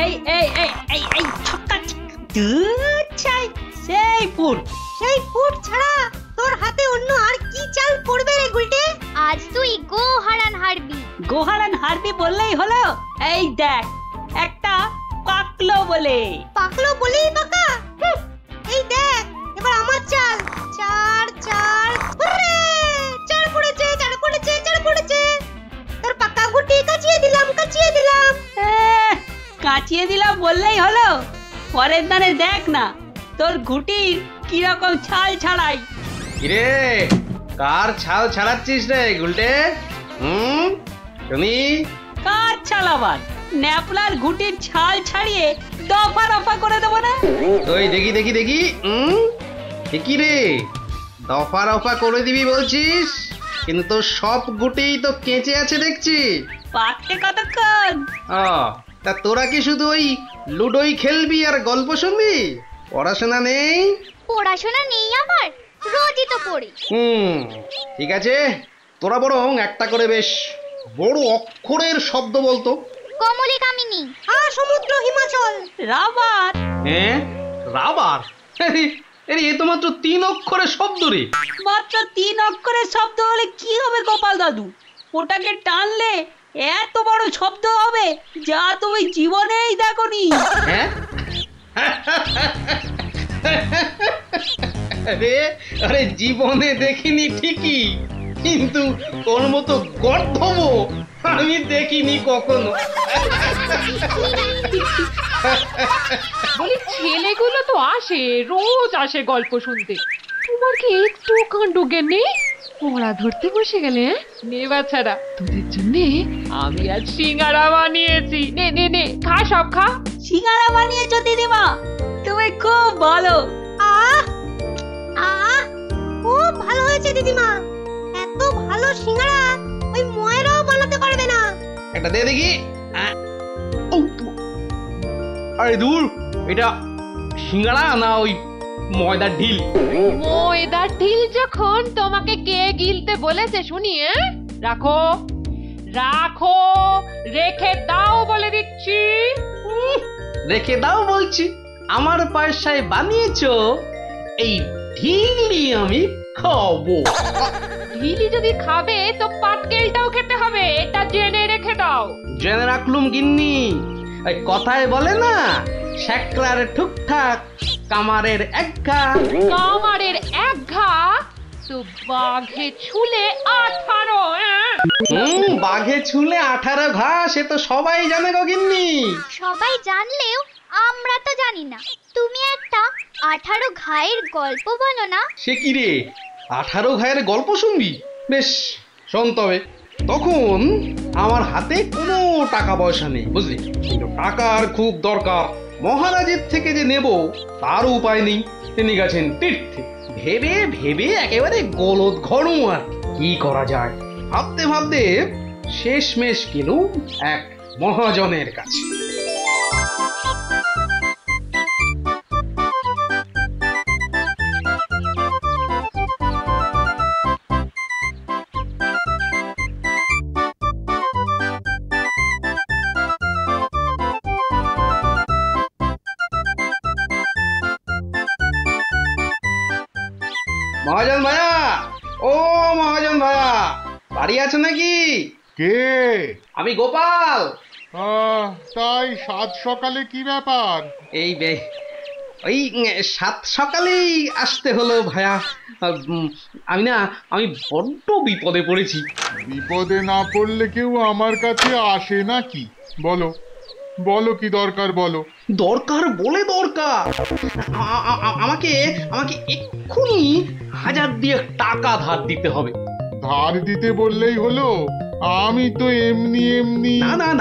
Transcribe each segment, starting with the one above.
এই এই এই এই এই ছক্কা দুচ্ছাই সেই ফুট ছাড়া তোর হাতে অন্য আর কি চাল পড়বে রে গুলটে? আজ তুই গোহারান হারবি বললেই হলো। এই দেখ একটা পাকলো বলেই পাকা। এই দেখ এবার আমার চাল। চার পড়েছে। তোর পাকা গুটি কাচিয়ে দিলাম। কাচিয়ে দিলাম বললেই হলো। পরের দানে দেখ না তোর ঘুটির কিরকম ছাল ছাড়াই। কিরে কার ছাল ছাড়াচ্ছিস রে গুলটে? শুনি কার ছাল আবার? ন্যাপলার ঘুটির ছাল ছাড়িয়ে দফা রফা করে দেবো না? ওই দেখি কি রে দফা রফা করে দিবি বলছিস, কিন্তু তোর সব গুটিই তো কেঁচে আছে দেখছি। পাকতে কতক্ষণ? তা তোরা কি শুধু ওই লুডোই খেলবি আর গল্প শুনবি? পড়াশোনা নেই? পড়াশোনা নেই আমার, রোজই তো পড়ি। ঠিক আছে, তোরা বরং একটা করে বেশ বড় অক্ষরের শব্দ বলতো। কমলি কামিনী, সমুদ্র হিমাচল, রাবার। হ্যাঁ রাবার? এ তো মাত্র 3 অক্ষরের শব্দ রে। মাত্র 3 অক্ষরের শব্দ হলে কি হবে গোপাল দাদু? ওটাকে টানলে এত বড় শব্দ হবে যা তুমি জীবনেই দেখোনি। হ্যাঁ আরে জীবনে দেখিনি ঠিকই, কিন্তু তোর মতো গর্ধব আমি দেখিনি কখনো। বলি ছেলেগুলো তো আসে, রোজ আসে গল্প শুনতে, তোমার কি একটু কাণ্ড জ্ঞান নেই? পড়া ধরতে বসে গেলে নে বাচ্চারা, তোদের জন্য আমি আজ সিঙ্গারা বানিয়েছি। নে খা, সব খা। সিঙ্গারা বানিয়েছো দিদিমা? তুমি খুব ভালো। খুব ভালো হয়েছে দিদিমা। এত ভালো সিঙ্গারা ওই ময়রাও বানাতে পারবে না। একটা দে দেখি। আরে দূর, এটা সিঙ্গারা না ওই ময়দার ঢিল? ময়দার ঢিল যখন তোমাকে কে গিলতে বলেছে শুনি? রাখো রেখে দাও বলে দিচ্ছি। রেখে দাও বলছি? আমার পয়সায় বানিয়েছো এই ঢিলি আমি খাবো। ঢিলি যদি খাবে তো পাটকেলটাও খেতে হবে, এটা জেনে রেখে দাও। জেনে রাখলুম গিন্নি। ওই কথায় বলে না, শেকরার ঠুকঠাক কামারের এক ঘা তো বাঘে ছুলে 18। বাঘে ছুলে 18 ঘা, সে তো সবাই জানে গো গিন্নি। সবাই জানলেও আমরা তো জানি না। তুমি একটা 18 ঘায়ের গল্প বলো না। সে কি রে, 18 ঘায়ের গল্প শুনবি? বেশ শোন তবে। তখন আমার হাতে কোনো টাকা পয়সা নেই বুঝলি, কিন্তু টাকার খুব দরকার। মহারাজের থেকে যে নেব তার উপায় নেই। তিনি গেছেন তীর্থে। ভেবে একেবারে গলদ ঘনু। আর কি করা যায় ভাবতে শেষমেশ গেলুম এক মহাজনের কাছে। মহাজন ভাইয়া, ও মহাজন ভাইয়া, বাড়ি আছে নাকি? কে? আমি গোপাল। তাই সাত সকালে কি ব্যাপার? এই ওই 7 সকালেই আসতে হলো ভাইয়া। আমি বড্ড বিপদে পড়েছি। বিপদে না পড়লে কেউ আমার কাছে আসে নাকি? বলো কি দরকার বলো। দরকার বলে দরকার। আমাকে এক্ষুনি 1000 দিয়ে টাকা ধার দিতে হবে। ধার দিতে বললেই হলো? আমি তো এমনি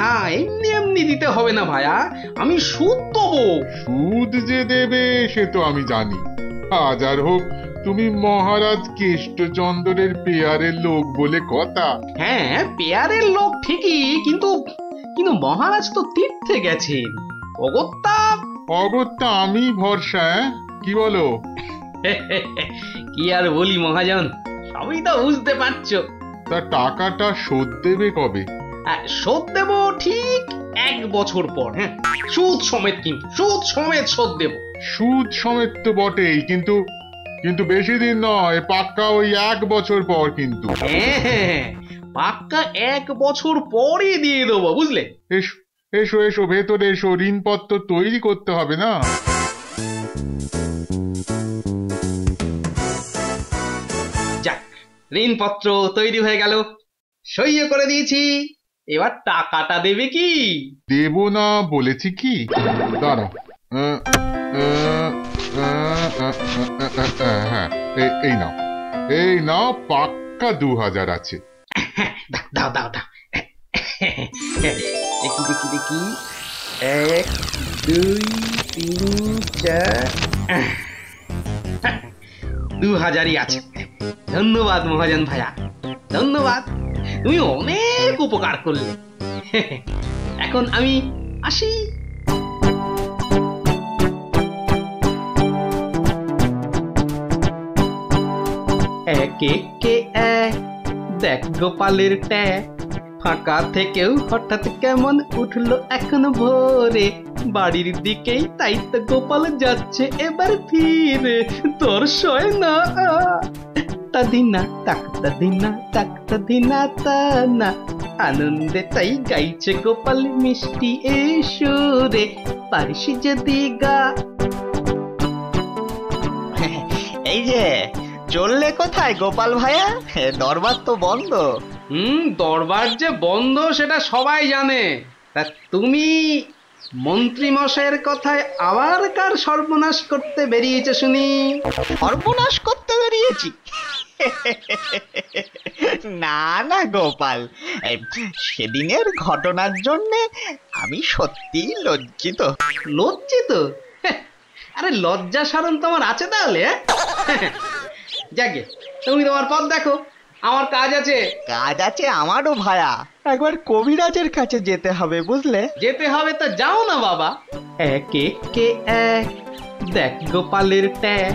না এমনি দিতে হবে না ভাইয়া, আমি সুদ দেবো। সুদ যে দেবে সে তো আমি জানি। হাজার হোক তুমি মহারাজ কেষ্টচন্দ্রের পেয়ারের লোক বলে কথা। হ্যাঁ পেয়ারের লোক ঠিকই, কিন্তু মহারাজ তো তীর্থে গেছেন। অগত্যা আমি ভরসা। কি বলো? কি আর বলি মহাজন, সবই তো বুঝতে পারছো। তা টাকাটা শোধ দেবে কবে? শোধ দেব ঠিক 1 বছর পর। হ্যাঁ, সুদ সমেত, কিন্তু সুদ সমেত শোধ দেব। সুদ সমেত তো বটেই, কিন্তু কিন্তু বেশি দিন নয়, পাক্কা ওই 1 বছর পর কিন্তু। হ্যাঁ, পাক্কা 1 বছর পরই দিয়ে দেবো, বুঝলে? এসো এসো এসো, ভেতরে এসো, ঋণপত্র তৈরি করতে হবে না? যাক, ঋণপত্র তৈরি হয়ে গেল, সইও করে দিয়েছি। এবার টাকাটা দেবে কি? দেব না বলেছি কি? দাঁড়াও, হ্যাঁ, এই নাও, এই নাও, পাক্কা 2000 আছে। দাও দাও দাও। দেখি দেখি দেখি, 1 2 3 4, 2000ই আছে। ধন্যবাদ মহাজন ভাইয়া, ধন্যবাদ, তুমি অনেক উপকার করলে। এখন আমি আসি। একে কে এক, দেখ গোপালের ট্যাগ, ফাঁকা থেকেও হঠাৎ কেমন উঠলো এখন ভোরে, বাড়ির দিকেই তাই তো গোপাল যাচ্ছে এবার ফিরে, তোর সয় না তাদিনা তাকতা দিনা তাকতা দিনা তা না, আনন্দে তাই গাইছে গোপাল মিষ্টি এই সুরে, পারিস যদি গা। এই যে চললে কোথায় গোপাল ভাইয়া? দরবার তো বন্ধ। দরবার যে বন্ধ সেটা সবাই জানে, তা তুমি মন্ত্রী মশাইয়ের কথায় আবার কার সর্বনাশ করতে বেরিয়েছে শুনি? সর্বনাশ করতে বেরিয়েছি? না না গোপাল, সেদিনের ঘটনার জন্যে আমি সত্যিই লজ্জিত। লজ্জিত? আরে লজ্জা শরম তোমার আছে তাহলে? যাকে, তুমি তোমার পথ দেখো, আমার কাজ আছে। কাজ আছে আমারও ভায়া, একবার কবিরাজের কাছে যেতে হবে বুঝলে। যেতে হবে তো যাও না বাবা। একে কে এক, দেখ গোপালের ট্যাগ,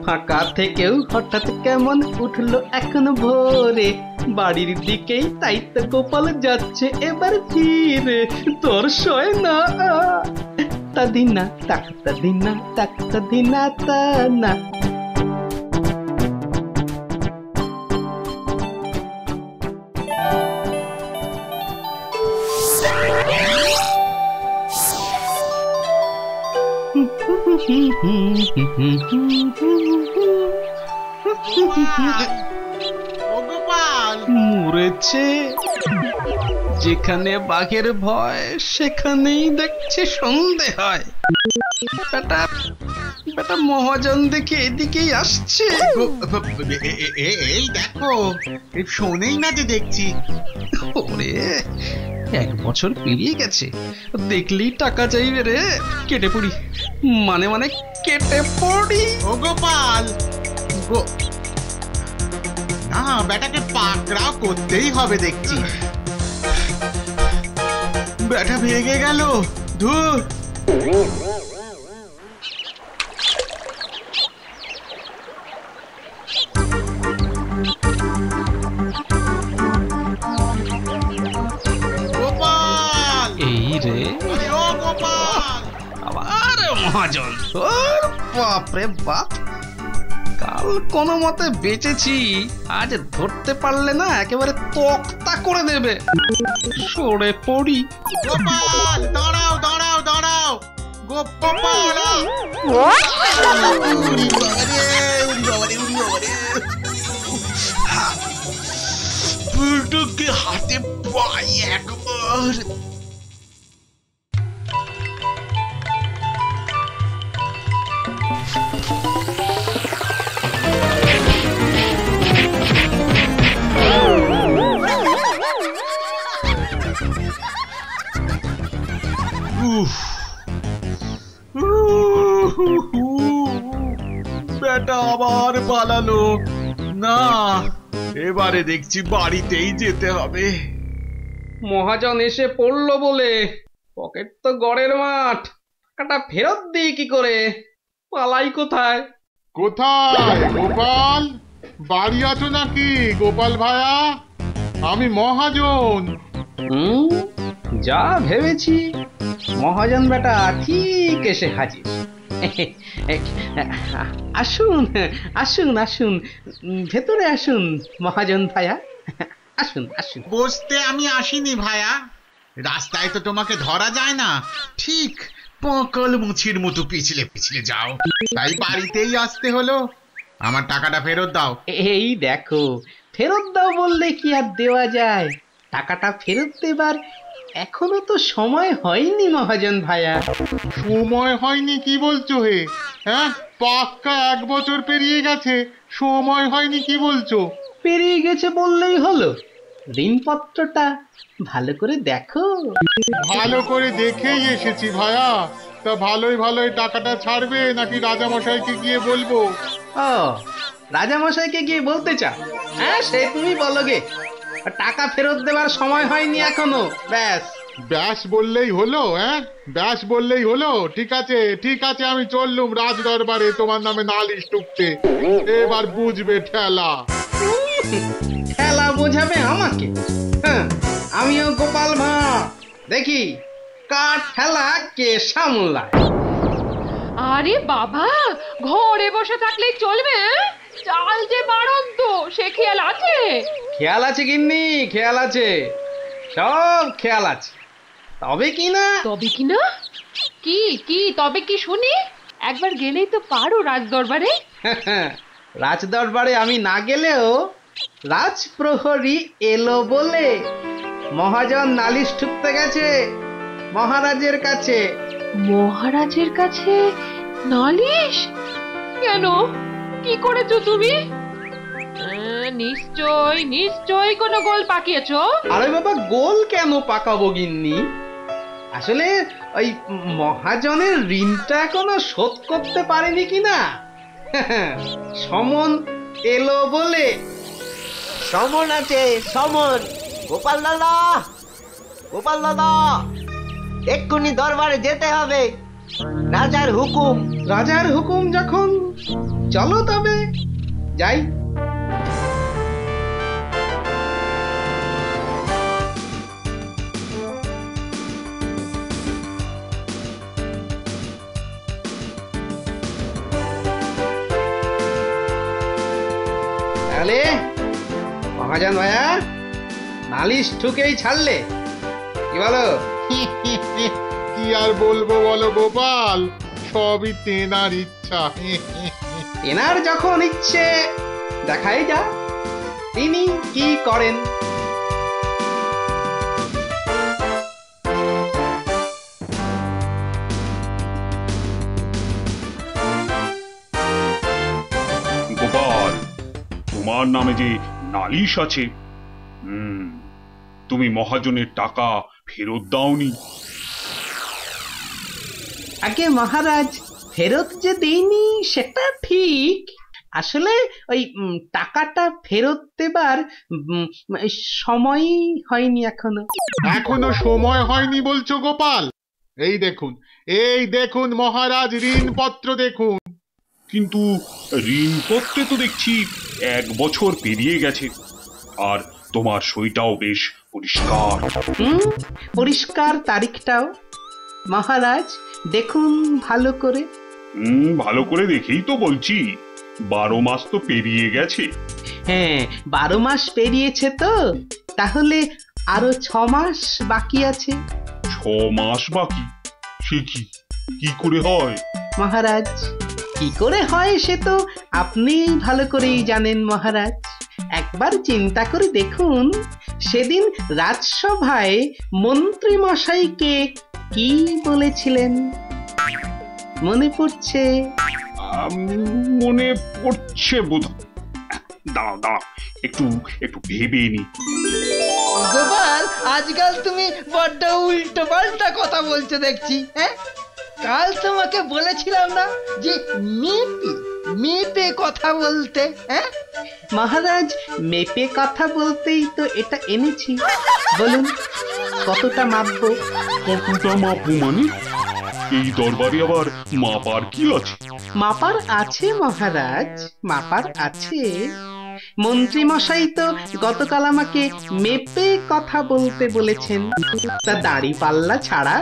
ফাঁকা থেকেও হঠাৎ কেমন উঠলো এখন ভোরে, বাড়ির দিকেই তাই তো গোপাল যাচ্ছে এবার ফিরে, তোর সয় না তাদিনা তাকতা দিনা তাকতা দিনা তা না। মরেছে, যেখানে বাঘের ভয় সেখানেই দেখছে সন্ধে হয়। বেটা বেটা মহাজন দেখে এদিকেই আসছে। এই দেখো, শোনেই না যে দেখছি। ওরে, 1 বছর পেরিয়ে গেছে, দেখলেই টাকা চাইবে রে। কেটে পড়ি, মানে মানে কেটে পড়ি। ও গোপাল, না বেটাকে পাকড়াও করতেই হবে দেখছি। বেটা ভেঙে গেল, ধুর। গোপাল, এই রে, ও গোপাল, আবার মহাজন। বাপরে বাপ, কাল কোনো মতে বেঁচেছি, আজ ধরতে পারলে না একেবারে তক্তা করে দেবে। সরে পড়ি। গোপাল, দাঁড়াও দাঁড়াও দাঁড়াও, গোপাল। বুলটুকে হাতে পাই একবার। বেটা আবার পালালো। না, এবারে দেখছি বাড়িতেই যেতে হবে। মহাজন এসে পড়লো বলে, পকেট তো গড়ের মাঠ, টাকাটা ফেরত দিই কি করে? পালাই কোথায়? কোথায় গোপাল? বাড়ি আছো নাকি গোপাল ভাইয়া? আমি মহাজন। যা ভেবেছি মহাজন বেটা ঠিক এসে হাজির। আসুন আসুন আসুন, ভেতরে আসুন মহাজন ভাইয়া, আসুন আসুন। বসতে আমি আসিনি ভায়া, রাস্তায় তো তোমাকে ধরা যায় না, ঠিক পকল মুছির মতো পিছলে পিছলে যাও, তাই বাড়িতেই আসতে হলো। আমার টাকাটা ফেরত দাও। এই দেখো, ফেরত দাও বললে কি আর দেওয়া যায়? টাকাটা ফেরত দেবার এখনো তো সময় হয়নি মহাজন ভাইয়া। সময় হয়নি কি বলছো হে? হ্যাঁ, পাক্কা 1 বছর পেরিয়ে গেছে, সময় হয়নি কি বলছো? পেরিয়ে গেছে বললেই হলো? ঋণপত্রটা ভালো করে দেখো। ভালো করে দেখেই এসেছি ভায়া। তা ভালোই ভালোই টাকাটা ছাড়বে নাকি রাজামশাইকে গিয়ে বলবো? ও, রাজামশাইকে গিয়ে বলতে চাও? হ্যাঁ, সে তুমি বলো গে। টাকা ফেরত দেবার সময় হয়নি এখনো, ব্যাস। ব্যাস বললেই হলো? হ্যাঁ, ব্যাস বললেই হলো? ঠিক আছে ঠিক আছে, আমি চললুম রাজ দরবারে তোমার নামে নালিশ টুকতে। এবার বুঝবে ঠেলা। ঠেলা বোঝাবে আমাকে? হ্যাঁ, আমিও গোপাল ভাঁড়, দেখি কার ঠেলা কে সামলায়। আরে বাবা, ঘরে বসে থাকলেই চলবে? চাল যে বাড়ন্ত, সে খেয়াল আছে? খেয়াল আছে গিন্নি, খেয়াল আছে, সব খেয়াল আছে। তবে কি না? তবে কি না? কি কি তবে কি শুনি? একবার গেলেই তো পারো রাজ দরবারে। রাজ দরবারে আমি না গেলেও রাজপ্রহরী এলো বলে মহাজন নালিশ ঠুকতে গেছে মহারাজের কাছে। মহারাজের কাছে নালিশ? কেন, কি করেছো তুমি? নিশ্চয় নিশ্চয় কোনো গোল পাকিয়েছো। আরে বাবা, গোল কেন পাকাবো গিন্নি? আসলে ওই মহাজনের ঋণটা এখনো শোধ করতে পারেনি কিনা। সমন এলো বলে। সমন আছে, সমন। গোপাল দাদা, গোপাল দাদা, এক্ষুনি দরবারে যেতে হবে, রাজার হুকুম। রাজার হুকুম যখন, চলো তবে যাই। তাহলে মহাজন ভাইয়া নালিশ ঠুকেই ছাড়লে, কি বলো? কি আর বলবো বলো গোপাল, সবই তেনার ইচ্ছা। তেনার যখন ইচ্ছে, দেখাই যা তিনি কি করেন। গোপাল, তোমার নামে যে নালিশ আছে, তুমি মহাজনের টাকা ফেরত দাওনি। আগে মহারাজ, ফেরত যে দেইনি সেটা ঠিক, আসলে ওই টাকাটা ফেরত দেবার সময় হয়নি এখনো। এখনো সময় হয়নি বলছো গোপাল? এই দেখুন মহারাজ, ঋণপত্র দেখুন। কিন্তু ঋণপত্রে তো দেখছি 1 বছর পেরিয়ে গেছে, আর তোমার সইটাও বেশ পরিষ্কার। পরিষ্কার তারিখটাও। মহারাজ দেখুন ভালো করে। ভালো করে দেখেই তো বলছি, 12 মাস তো পেরিয়ে গেছে। হ্যাঁ, 12 মাস পেরিয়েছে তো, তাহলে আরো 6 মাস বাকি আছে। 6 মাস বাকি? সে কি করে হয় মহারাজ? কি করে হয় সে তো আপনি ভালো করেই জানেন মহারাজ। একবার চিন্তা করে দেখুন, সেদিন রাজসভায় মন্ত্রী মশাইকে কি বলেছিলেন, মনে পড়ছে? মনে পড়ছে বোধ। দাঁড়াও একটু ভেবে নি। গোপাল, আজকাল তুমি বড্ড উল্টো পাল্টা কথা বলছো দেখছি। হ্যাঁ, কাল তোমাকে বলেছিলাম না যে মেপে কথা বলতে? হ্যাঁ মহারাজ, মেপে কথা বলতেই তো এটা এনেছি। বলুন কতটা মাপবো? কতটা মাপবো মানে? এই দরবারে আবার মাপার কি আছে? মাপার আছে মহারাজ, মাপার আছে। মন্ত্রী মশাই তো গতকাল আমাকে মেপে কথা বলতে বলেছেন, তা দাড়ি পাল্লা ছাড়া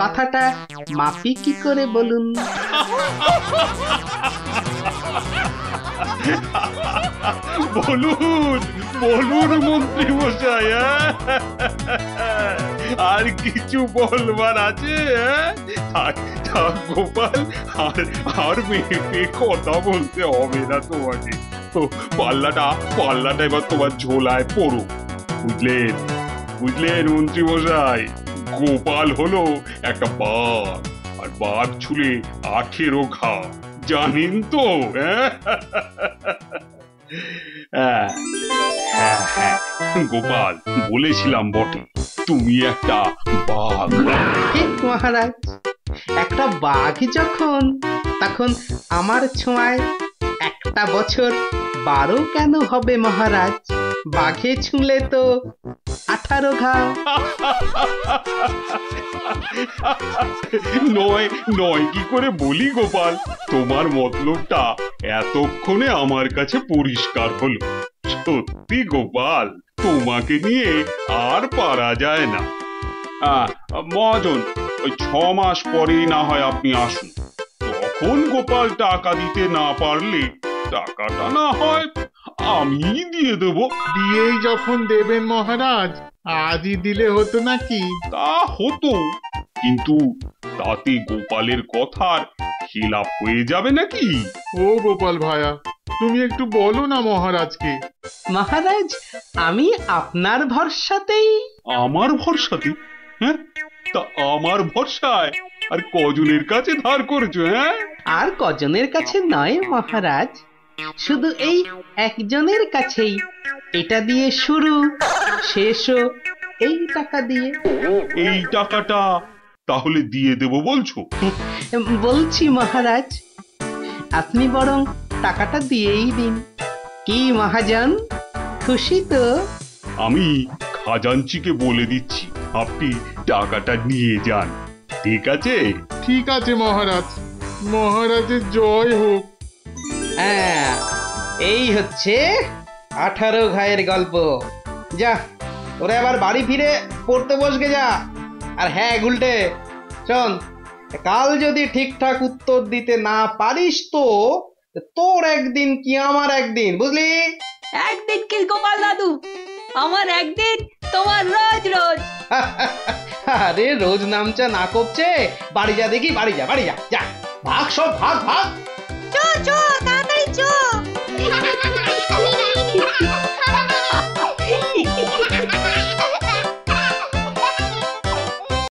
কথাটা মাপি কি করে বলুন? বলুন বলুন মন্ত্রী মশাই, আর কিছু বলবার আছে? গোপাল, আর মেয়েকে কথা বলতে হবে না তোমাকে। তো পাল্লাটা এবার তোমার ঝোলায় পড়ো। বুঝলেন বুঝলেন মন্ত্রী মশাই, গোপাল হলো একটা বাঘ, আর বাঘ ছুলে 18 ঘা, জানেন তো? হ্যাঁ, গোপাল, বলেছিলাম বটে তুমি একটা বাঘ। ঠিক মহারাজ, একটা বাঘ যখন, তখন আমার ছোঁয়ায় একটা বছর 12 কেন হবে মহারাজ? বাঘে ছুঁলে তো 18 ঘা। নয় কি করে বলি গোপাল, তোমার মতলবটা এতক্ষণে আমার কাছে পরিষ্কার হলো। সত্যি গোপাল, তোমাকে নিয়ে আর পারা যায় না। মহাজন, ওই 6 মাস পরেই না হয় আপনি আসুন, তখন গোপাল টাকা দিতে না পারলে টাকাটা না হয় আমি দিয়ে দেব। দিয়েই যখন দেবেন মহারাজ, আজই দিলে হতো নাকি? তা হতো, কিন্তু তাতে গোপালের কথার খিলাপ হয়ে যাবে নাকি? ও গোপাল ভায়া, তুমি একটু বলো না মহারাজকে। মহারাজ, আমি আপনার ভরসাতেই। আমার ভরসাতে? হ্যাঁ, তা আমার ভরসায় আর কজনের কাছে ধার করেছো? হ্যাঁ, আর কজনের কাছে নয় মহারাজ, শুধু এই একজনের কাছেই। এটা দিয়ে শুরু, শেষও এই টাকা দিয়ে। এই টাকাটা তাহলে দিয়ে দেব বলছো? বলছি মহারাজ, আপনি বরং টাকাটা দিয়েই দিন। কি মহাজন, খুশি তো? আমি খাজাঞ্চিকে বলে দিচ্ছি, আপনি টাকাটা নিয়ে যান, ঠিক আছে? ঠিক আছে মহারাজ, মহারাজের জয় হোক। হ্যাঁ, এই হচ্ছে 18 ঘায়ের গল্প। যা, ওরা আবার বাড়ি ফিরে পড়তে বসবে যা। আর হ্যাঁ গুলটে, শোন, কাল যদি ঠিকঠাক উত্তর দিতে না পারিস তো তোর একদিন কি আমার একদিন, বুঝলি? একদিন কি গোপাল দাদু, আমার একদিন, তোমার রোজ রোজ। আরে রোজ নামচা না কপছে, বাড়ি যা দেখি, বাড়ি যা, যা ভাগ, সব ভাগ। চো তাড়াতাড়ি চো।